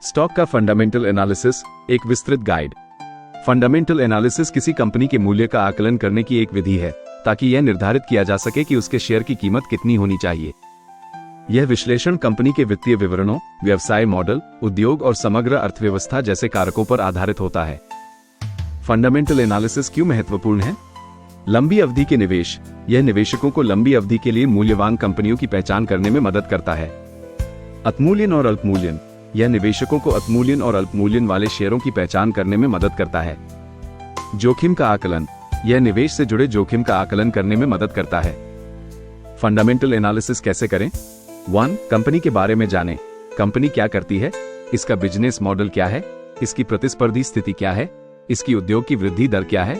Stock का fundamental analysis, एक विस्तृत गाइड। फंडामेंटल एनालिसिस किसी कंपनी के मूल्य का आकलन करने की एक विधि है ताकि यह निर्धारित किया जा सके कि उसके शेयर की कीमत कितनी होनी चाहिए। यह विश्लेषण कंपनी के वित्तीय विवरणों, व्यवसाय मॉडल, उद्योग और समग्र अर्थव्यवस्था जैसे कारकों पर आधारित होता है। फंडामेंटल एनालिसिस क्यों महत्वपूर्ण है? लंबी अवधि के निवेश, यह निवेशकों को लंबी अवधि के लिए मूल्यवान कंपनियों की पहचान करने में मदद करता है। अल्पमूल्यन और अल्पमूल्यन, यह निवेशकों को अल्पमूल्यन और अल्पमूल्यन वाले शेयरों की पहचान करने में मदद करता है। जोखिम का आकलन, यह निवेश से जुड़े जोखिम का आकलन करने में मदद करता है। फंडामेंटल एनालिसिस कैसे करें? 1. कंपनी के बारे में जानें। कंपनी क्या करती है? इसका बिजनेस मॉडल क्या है? इसकी प्रतिस्पर्धी स्थिति क्या है? इसकी उद्योग की वृद्धि दर क्या है?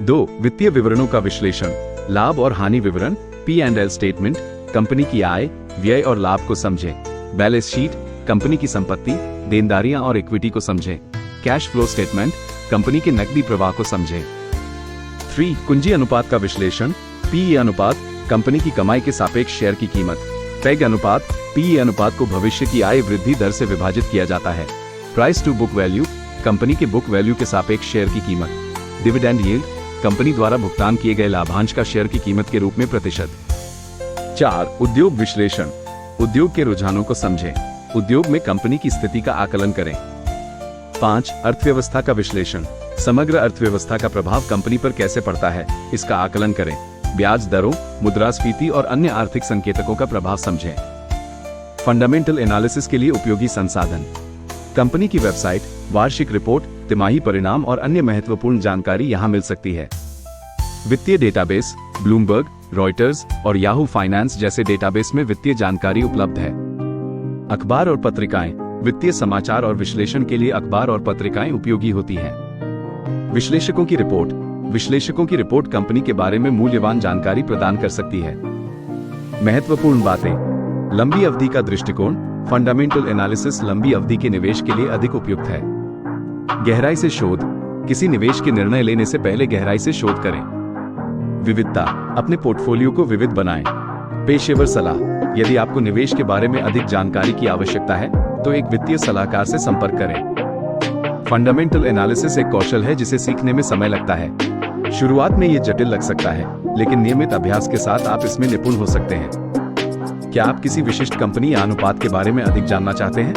2. वित्तीय विवरणों का विश्लेषण। लाभ और हानि विवरण, P&L स्टेटमेंट, कंपनी की आय, व्यय और लाभ को समझें। बैलेंस शीट, कंपनी की संपत्ति, देनदारियां और इक्विटी को समझें। कैश फ्लो स्टेटमेंट, कंपनी के नकदी प्रवाह को समझें। 3. कुंजी अनुपात का विश्लेषण। PE अनुपात, कंपनी की कमाई के सापेक्ष शेयर की कीमत। पेग अनुपात, PE अनुपात को भविष्य की आय वृद्धि दर से विभाजित किया जाता है। Price to book value, company के बुक वैल्यू के सापेक्ष शेयर की कीमत। डिविडेंड यील्ड, कंपनी द्वारा भुगतान किए गए लाभांश का शेयर की कीमत के रूप में प्रतिशत। 4. उद्योग विश्लेषण। उद्योग के रुझानों को समझें। उद्योग में कंपनी की स्थिति का आकलन करें। 5. अर्थव्यवस्था का विश्लेषण। समग्र अर्थव्यवस्था का प्रभाव कंपनी पर कैसे पड़ता है, इसका आकलन करें। ब्याज दरों, मुद्रास्फीति और अन्य आर्थिक संकेतकों का प्रभाव समझें। फंडामेंटल एनालिसिस के लिए उपयोगी संसाधन। कंपनी की वेबसाइट, वार्षिक रिपोर्ट, तिमाही परिणाम और अन्य महत्वपूर्ण जानकारी यहां मिल सकती है। वित्तीय डेटाबेस, ब्लूमबर्ग, रॉयटर्स और याहू फाइनेंस जैसे डेटाबेस में वित्तीय जानकारी उपलब्ध है। अखबार और पत्रिकाएं, वित्तीय समाचार और विश्लेषण के लिए अखबार और पत्रिकाएं उपयोगी होती हैं। विश्लेषकों की रिपोर्ट। विश्लेषकों की रिपोर्ट कंपनी के बारे में मूल्यवान जानकारी प्रदान कर सकती है। महत्वपूर्ण बातें। लंबी अवधि का दृष्टिकोण। फंडामेंटल एनालिसिस लंबी अवधि के निवेश के लिए अधिक उपयुक्त है। गहराई से शोध। किसी निवेश के निर्णय लेने से पहले गहराई से शोध करें। विविधता, अपने पोर्टफोलियो को विविध बनाएं। पेशेवर सलाह, यदि आपको निवेश के बारे में अधिक जानकारी की आवश्यकता है तो एक वित्तीय सलाहकार से संपर्क करें। फंडामेंटल एनालिसिस एक कौशल है जिसे सीखने में समय लगता है। शुरुआत में ये जटिल लग सकता है, लेकिन नियमित अभ्यास के साथ आप इसमें निपुण हो सकते हैं। क्या आप किसी विशिष्ट कंपनी या अनुपात के बारे में अधिक जानना चाहते हैं?